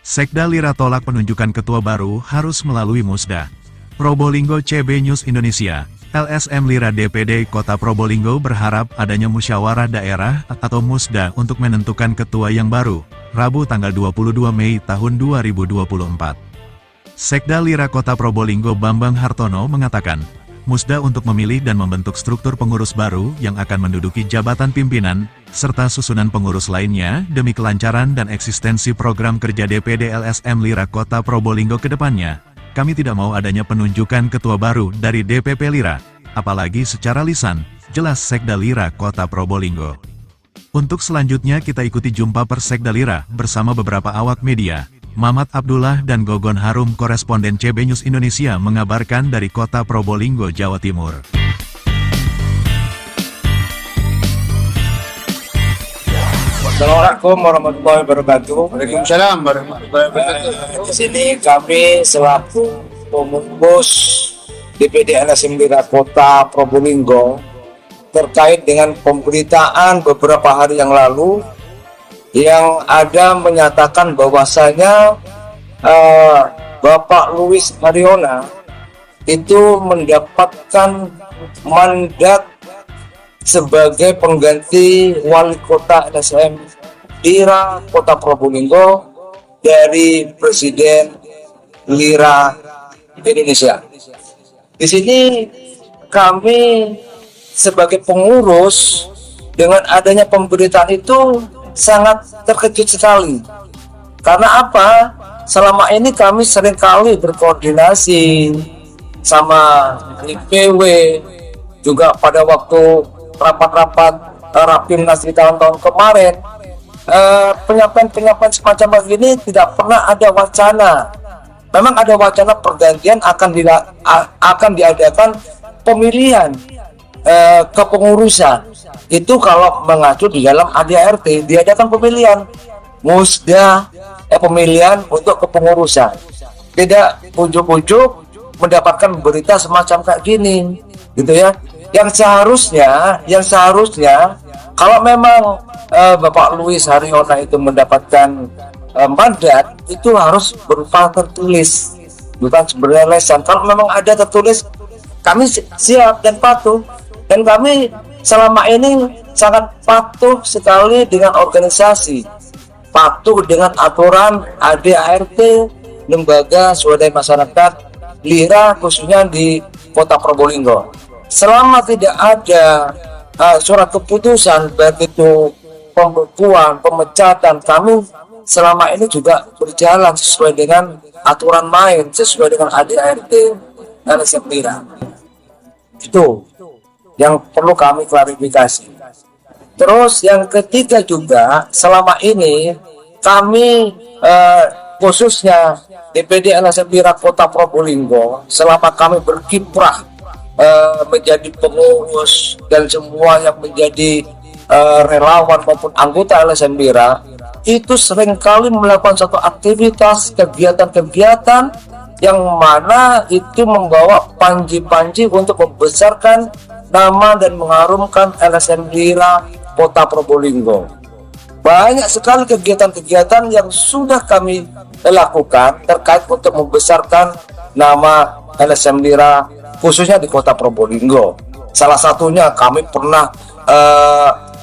Sekda Lira tolak penunjukan ketua baru harus melalui Musda. Probolinggo CB News Indonesia. LSM Lira DPD Kota Probolinggo berharap adanya musyawarah daerah atau Musda untuk menentukan ketua yang baru, Rabu tanggal 22 Mei tahun 2024. Sekda Lira Kota Probolinggo Bambang Hartono mengatakan, Musda untuk memilih dan membentuk struktur pengurus baru yang akan menduduki jabatan pimpinan, serta susunan pengurus lainnya demi kelancaran dan eksistensi program kerja DPD LSM Lira Kota Probolinggo ke depannya. Kami tidak mau adanya penunjukan ketua baru dari DPP Lira, apalagi secara lisan, jelas Sekda Lira Kota Probolinggo. Untuk selanjutnya kita ikuti jumpa Persekda Lira bersama beberapa awak media. Mamat Abdullah dan Gogon Harum koresponden CB News Indonesia mengabarkan dari Kota Probolinggo, Jawa Timur. Assalamualaikum warahmatullahi wabarakatuh. Waalaikumsalam warahmatullahi wabarakatuh. Di sini kami selaku pengurus DPD LSM Lira Kota Probolinggo terkait dengan pemberitaan beberapa hari yang lalu yang ada menyatakan bahwasanya Bapak Louis Haryono itu mendapatkan mandat sebagai pengganti wali kota LSM Lira Kota Probolinggo dari Presiden Lira Indonesia. Di sini kami sebagai pengurus dengan adanya pemberitaan itu sangat terkejut sekali. Karena apa? Selama ini kami seringkali berkoordinasi sama IPW, juga pada waktu rapat-rapat Rapimnas di tahun-tahun kemarin, penyampaian semacam begini tidak pernah ada wacana. Memang ada wacana pergantian akan diadakan pemilihan kepengurusan. Itu kalau mengacu di dalam ADART diadakan pemilihan Musda, pemilihan untuk kepengurusan. Tidak ujuk-ujuk mendapatkan berita semacam kayak gini, gitu ya. Yang seharusnya kalau memang Bapak Louis Haryono itu mendapatkan mandat, itu harus berupa tertulis, bukan sebenarnya lesan. Kalau memang ada tertulis, kami siap dan patuh, dan kami selama ini sangat patuh sekali dengan organisasi, patuh dengan aturan ADART, Lembaga Swadaya Masyarakat Lira, khususnya di Kota Probolinggo. Selama tidak ada surat keputusan, baik itu pembekuan, pemecatan, kami selama ini juga berjalan sesuai dengan aturan main, sesuai dengan ADART dan LSM. Itu yang perlu kami klarifikasi. Terus yang ketiga juga, selama ini kami khususnya DPD LSM Lira Kota Probolinggo, selama kami berkiprah menjadi pengurus dan semua yang menjadi relawan maupun anggota LSM Lira, itu seringkali melakukan satu aktivitas, kegiatan-kegiatan yang mana itu membawa panji-panji untuk membesarkan nama dan mengharumkan LSM Lira Kota Probolinggo. Banyak sekali kegiatan-kegiatan yang sudah kami lakukan terkait untuk membesarkan nama LSM Lira khususnya di Kota Probolinggo. Salah satunya kami pernah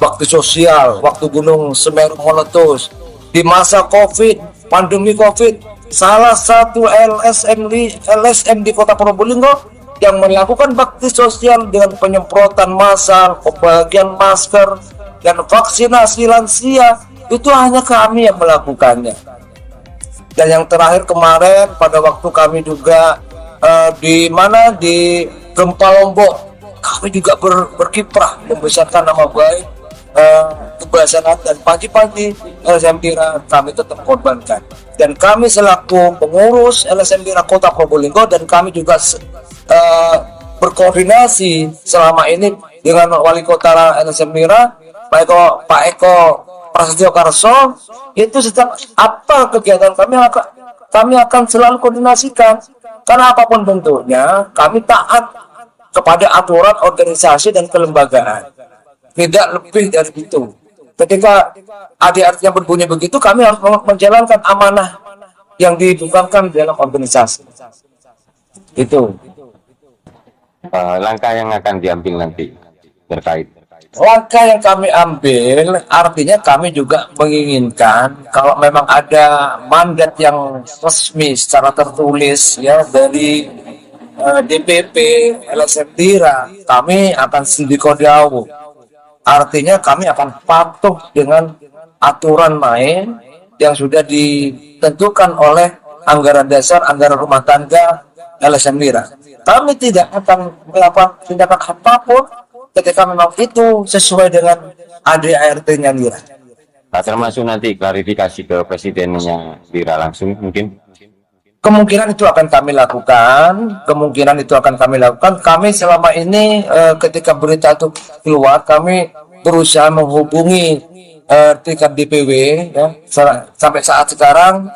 bakti sosial waktu Gunung Semeru meletus di masa COVID, pandemi COVID. Salah satu LSM di Kota Probolinggo yang melakukan bakti sosial dengan penyemprotan massal, pembagian masker, dan vaksinasi lansia, itu hanya kami yang melakukannya. Dan yang terakhir kemarin pada waktu kami juga di gempa Lombok, kami juga berkiprah membesarkan nama baik kebasahan dan pagi-pagi LSM Lira kami tetap korbankan. Dan kami selaku pengurus LSM Lira Kota Probolinggo, dan kami juga berkoordinasi selama ini dengan Wali Kota LSM Lira, Pak Eko Prasetyo Karso, itu setiap apa kegiatan kami akan selalu koordinasikan, karena apapun bentuknya kami taat kepada aturan organisasi dan kelembagaan, tidak lebih dari itu. Ketika ADART yang berbunyi begitu, kami harus menjalankan amanah yang dibebankan dalam organisasi. Itu Langkah yang akan diambil nanti terkait. langkah yang kami ambil, artinya kami juga menginginkan kalau memang ada mandat yang resmi secara tertulis ya dari DPP LSM Lira, kami akan sindikodawu. Artinya kami akan patuh dengan aturan main yang sudah ditentukan oleh anggaran dasar, anggaran rumah tangga LSM Lira. Kami tidak akan melakukan tindakan apapun ketika memang itu sesuai dengan ADART-nya Lira. Termasuk nanti klarifikasi ke presidennya Lira langsung mungkin. Kemungkinan itu akan kami lakukan, Kami selama ini ketika berita itu keluar, kami berusaha menghubungi tingkat DPW ya. Sampai saat sekarang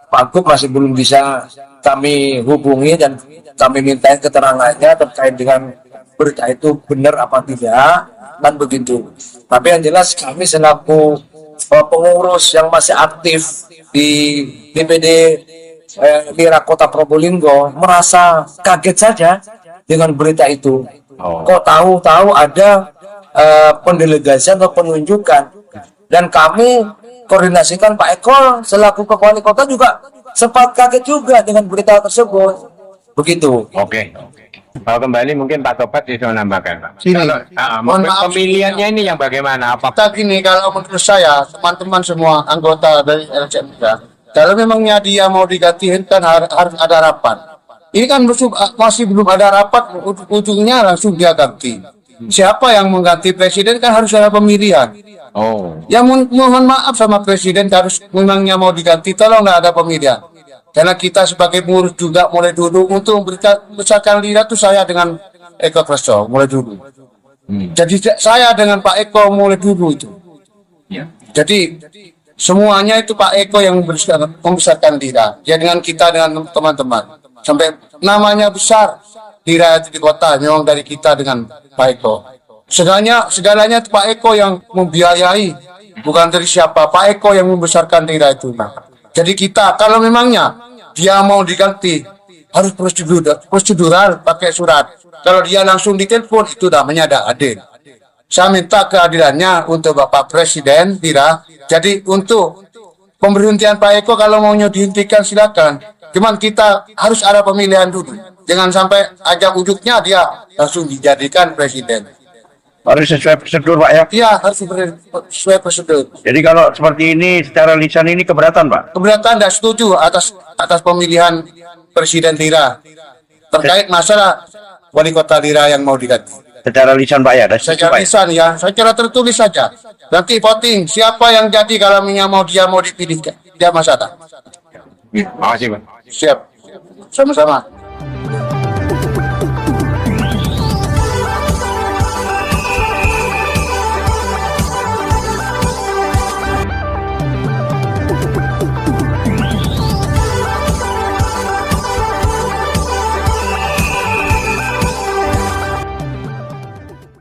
Pak Gub masih belum bisa kami hubungi dan kami minta keterangannya terkait dengan berita itu benar apa tidak dan begitu. Tapi yang jelas kami selaku pengurus yang masih aktif di DPD Lira Kota Probolinggo merasa kaget saja dengan berita itu. Kok tahu-tahu ada pendelegasian atau penunjukan, dan kami koordinasikan Pak Eko selaku Kepala Wali Kota juga sempat kaget juga dengan berita tersebut. Begitu. Oke. Kalau kembali mungkin Pak Topat bisa menambahkan, Pak. Sini. Mohon maaf. Pemilihannya ini yang bagaimana? Apa Kita gini, kalau menurut saya, teman-teman semua anggota dari LSM Lira, kalau memangnya dia mau digantiin kan harus ada rapat. Ini kan masih belum ada rapat, ujungnya langsung dia ganti. Siapa yang mengganti presiden kan harus ada pemilihan. Ya mohon maaf sama presiden, harus memangnya mau diganti, tolonglah ada pemilihan. Karena kita sebagai pengurus juga mulai dulu untuk membesarkan Lira itu saya dengan Eko Kreso mulai dulu. Jadi saya dengan Pak Eko mulai dulu itu. Jadi semuanya itu Pak Eko yang membesarkan Lira. Ya dengan kita, dengan teman-teman. Sampai namanya besar Lira di kota memang dari kita dengan Pak Eko. Segalanya itu Pak Eko yang membiayai, bukan dari siapa. Pak Eko yang membesarkan Lira itu. Jadi kita kalau memangnya dia mau diganti harus prosedural pakai surat. Kalau dia langsung ditelepon itu namanya tidak adil. Saya minta keadilannya untuk Bapak Presiden Lira. Jadi untuk pemberhentian Pak Eko kalau maunya dihentikan silakan. Cuman kita harus ada pemilihan dulu. Jangan sampai ajak ujungnya dia langsung dijadikan presiden. Harus sesuai prosedur, Pak ya? Iya, harus sesuai prosedur. Jadi kalau seperti ini, secara lisan ini keberatan, Pak? Keberatan tidak setuju atas pemilihan Presiden Lira. Terkait masalah Wali Kota Lira yang mau diganti. Secara lisan, Pak ya? Secara lisan ya, secara tertulis saja. Nanti voting, siapa yang jadi kalau dia mau dipilih, dia masalah. Makasih, Pak. Siap. Sama-sama.